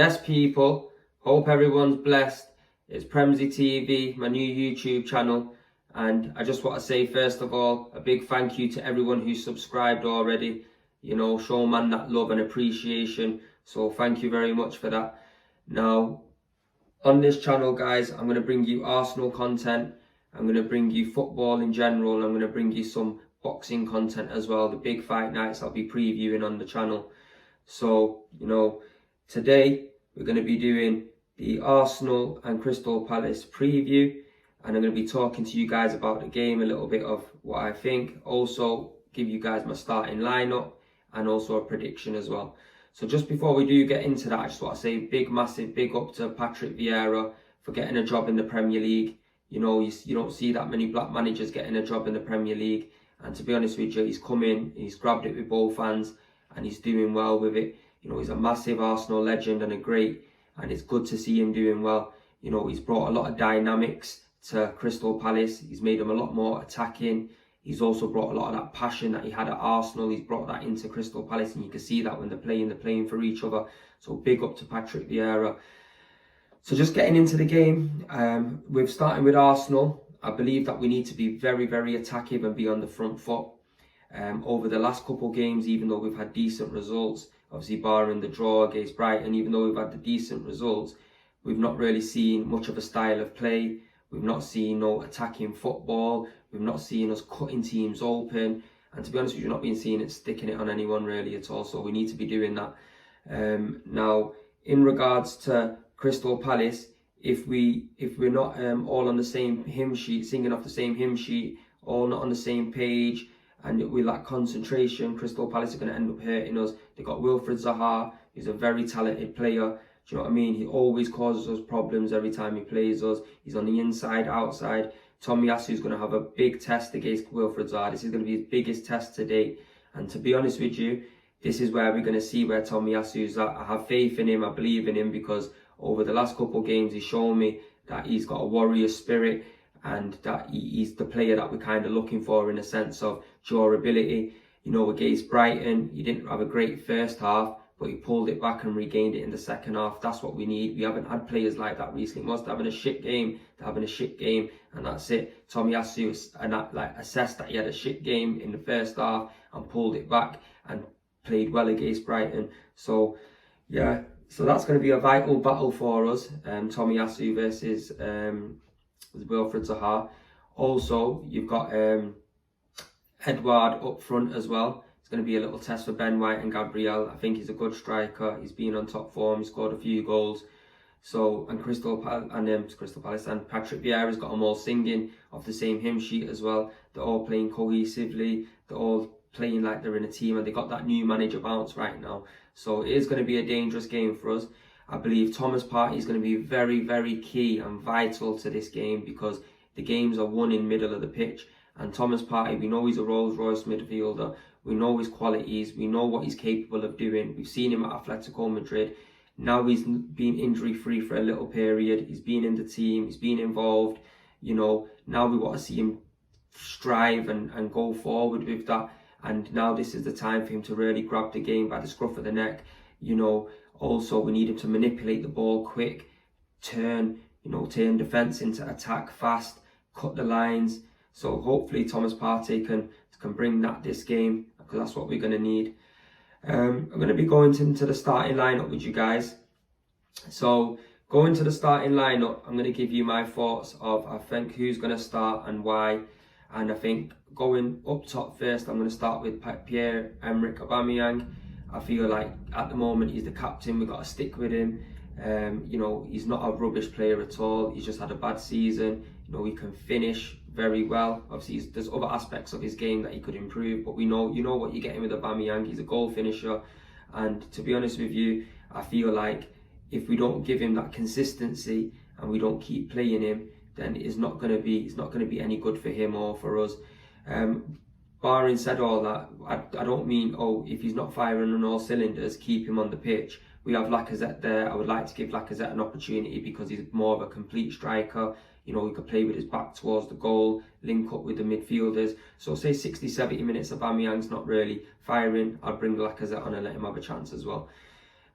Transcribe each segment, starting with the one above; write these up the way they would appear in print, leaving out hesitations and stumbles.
Yes, people, hope everyone's blessed. It's Premsy TV, my new YouTube channel, and I just want to say first of all a big thank you to everyone who's subscribed already. You know, show man that love and appreciation, so thank you very much for that. Now, on this channel, guys, I'm going to bring you Arsenal content, I'm going to bring you football in general, I'm going to bring you some boxing content as well, the big fight nights I'll be previewing on the channel. So, you know, today we're going to be doing the Arsenal and Crystal Palace preview, and I'm going to be talking to you guys about the game, a little bit of what I think, also give you guys my starting lineup and also a prediction as well. So just before we do get into that, I just want to say massive big up to Patrick Vieira for getting a job in the Premier League. You know, you don't see that many black managers getting a job in the Premier League, and to be honest with you, he's come in, he's grabbed it with both hands and he's doing well with it. You know, he's a massive Arsenal legend and and it's good to see him doing well. You know, he's brought a lot of dynamics to Crystal Palace. He's made them a lot more attacking. He's also brought a lot of that passion that he had at Arsenal. He's brought that into Crystal Palace, and you can see that when they're playing for each other. So big up to Patrick Vieira. So just getting into the game, we're starting with Arsenal. I believe that we need to be very, very attacking and be on the front foot. Over the last couple of games, even though we've had decent results, obviously barring the draw against Brighton, even though we've had the decent results, we've not really seen much of a style of play. We've not seen no attacking football. We've not seen us cutting teams open. And to be honest with you, we've not been seeing it sticking it on anyone really at all. So we need to be doing that. Now, in regards to Crystal Palace, if we're not all on the same hymn sheet, singing off the same hymn sheet, all not on the same page, and we lack concentration, Crystal Palace are going to end up hurting us. They've got Wilfried Zaha, who's a very talented player. Do you know what I mean? He always causes us problems every time he plays us. He's on the inside, outside. Tomiyasu is going to have a big test against Wilfried Zaha. This is going to be his biggest test to date. And to be honest with you, this is where we're going to see where Tomiyasu is at. I have faith in him. I believe in him because over the last couple of games, he's shown me that he's got a warrior spirit, and that he's the player that we're kind of looking for in a sense of durability. You know, against Brighton, he didn't have a great first half, but he pulled it back and regained it in the second half. That's what we need. We haven't had players like that recently. Most having a shit game, they're having a shit game, and that's it. Tomiyasu assessed that he had a shit game in the first half and pulled it back and played well against Brighton. So yeah, so that's going to be a vital battle for us. Tomiyasu versus Wilfried Zaha. Also, you've got Edouard up front as well. It's going to be a little test for Ben White and Gabriel. I think he's a good striker. He's been on top form. He scored a few goals. So, and Crystal Palace and Patrick Vieira's got them all singing off the same hymn sheet as well. They're all playing cohesively. They're all playing like they're in a team, and they got that new manager bounce right now. So it is going to be a dangerous game for us. I believe Thomas Partey is going to be very, very key and vital to this game, because the games are won in middle of the pitch. And Thomas Partey, we know he's a Rolls Royce midfielder. We know his qualities. We know what he's capable of doing. We've seen him at Atletico Madrid. Now he's been injury free for a little period. He's been in the team. He's been involved. You know, now we want to see him strive and go forward with that. And now this is the time for him to really grab the game by the scruff of the neck. You know, also we need him to manipulate the ball quick, turn defence into attack fast, cut the lines. So hopefully Thomas Partey can bring that this game, because that's what we're going to need. I'm going to be going into the starting lineup with you guys. So going to the starting lineup, I'm going to give you my thoughts of I think who's going to start and why. And I think going up top first, I'm going to start with Pierre-Emerick Aubameyang. I feel like at the moment he's the captain. We've got to stick with him. You know, he's not a rubbish player at all. He's just had a bad season. You know, he can finish very well. Obviously, there's other aspects of his game that he could improve. But you know what you're getting with Aubameyang. He's a goal finisher. And to be honest with you, I feel like if we don't give him that consistency and we don't keep playing him, then it's not going to be any good for him or for us. Barring said all that, I don't mean, if he's not firing on all cylinders, keep him on the pitch. We have Lacazette there. I would like to give Lacazette an opportunity because he's more of a complete striker. You know, he could play with his back towards the goal, link up with the midfielders. So say 60, 70 minutes of Aubameyang's not really firing, I'd bring Lacazette on and let him have a chance as well.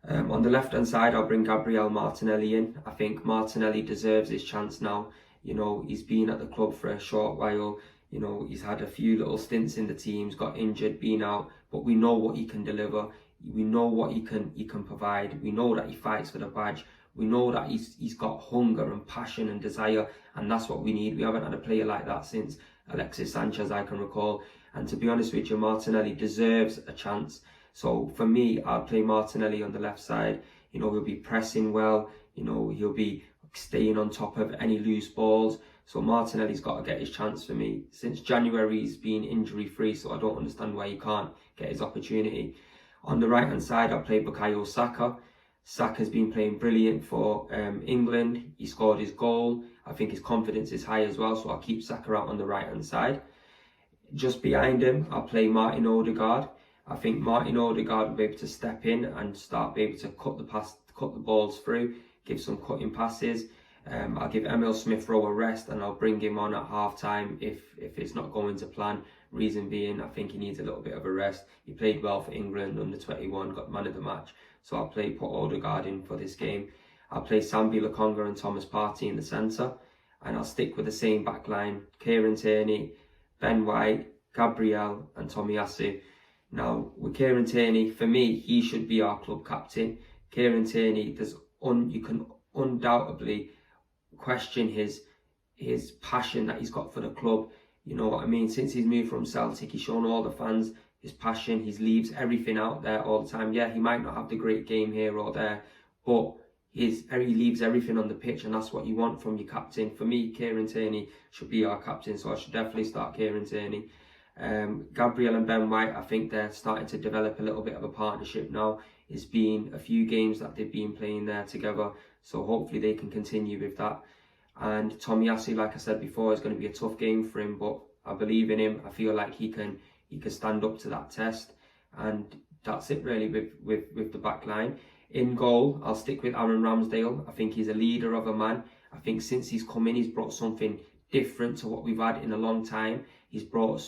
On the left hand side, I'll bring Gabriel Martinelli in. I think Martinelli deserves his chance now. You know, he's been at the club for a short while. You know, he's had a few little stints in the teams, got injured, been out, but we know what he can deliver. We know what he can provide. We know that he fights for the badge. We know that he's got hunger and passion and desire, and that's what we need. We haven't had a player like that since Alexis Sanchez, I can recall. And to be honest with you, Martinelli deserves a chance. So for me, I'll play Martinelli on the left side. You know, he'll be pressing well. You know, he'll be staying on top of any loose balls. So Martinelli's got to get his chance for me. Since January, he's been injury free, so I don't understand why he can't get his opportunity. On the right hand side, I'll play Bukayo Saka. Saka's been playing brilliant for England. He scored his goal. I think his confidence is high as well, so I'll keep Saka out on the right hand side. Just behind him, I'll play Martin Odegaard. I think Martin Odegaard will be able to step in and be able to cut the balls through, give some cutting passes. I'll give Emil Smith-Rowe a rest, and I'll bring him on at half time if it's not going to plan. Reason being, I think he needs a little bit of a rest. He played well for England under 21, got man of the match. So I'll put Odegaard in for this game. I'll play Sambi Lokonga and Thomas Partey in the centre, and I'll stick with the same back line: Kieran Tierney, Ben White, Gabriel and Tomiyasu. Now, with Kieran Tierney, for me, he should be our club captain. Kieran Tierney, you can undoubtedly question his passion that he's got for the club. You know what I mean? Since he's moved from Celtic, he's shown all the fans his passion. He leaves everything out there all the time. Yeah, he might not have the great game here or there, but he leaves everything on the pitch, and that's what you want from your captain. For me, Kieran Tierney should be our captain, so I should definitely start Kieran Tierney. Gabriel and Ben White, I think they're starting to develop a little bit of a partnership now. It's been a few games that they've been playing there together, so hopefully they can continue with that. And Tomiyasu, like I said before, is going to be a tough game for him, but I believe in him. I feel like he can stand up to that test, and that's it really with the back line. In goal, I'll stick with Aaron Ramsdale. I think he's a leader of a man. I think since he's come in, he's brought something different to what we've had in a long time. He's brought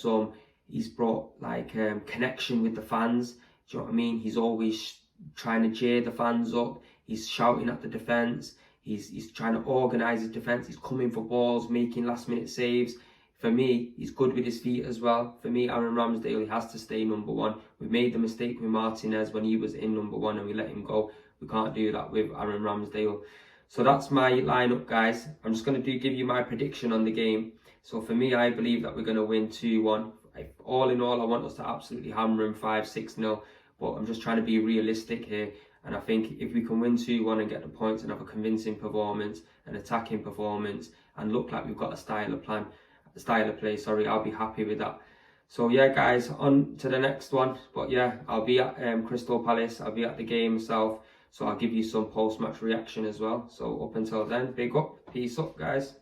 like connection with the fans. Do you know what I mean? He's always trying to cheer the fans up. He's shouting at the defence. He's trying to organise his defence. He's coming for balls, making last minute saves. For me, he's good with his feet as well. For me, Aaron Ramsdale, he has to stay number one. We made the mistake with Martinez when he was in number one and we let him go. We can't do that with Aaron Ramsdale. So that's my lineup, guys. I'm just going to give you my prediction on the game. So for me, I believe that we're going to win 2-1. All in all, I want us to absolutely hammer him 5-6-0. But I'm just trying to be realistic here. And I think if we can win 2-1 and get the points and have a convincing performance, an attacking performance, and look like we've got a style of play, I'll be happy with that. So yeah, guys, on to the next one. But yeah, I'll be at Crystal Palace. I'll be at the game myself. So I'll give you some post-match reaction as well. So up until then, big up. Peace up, guys.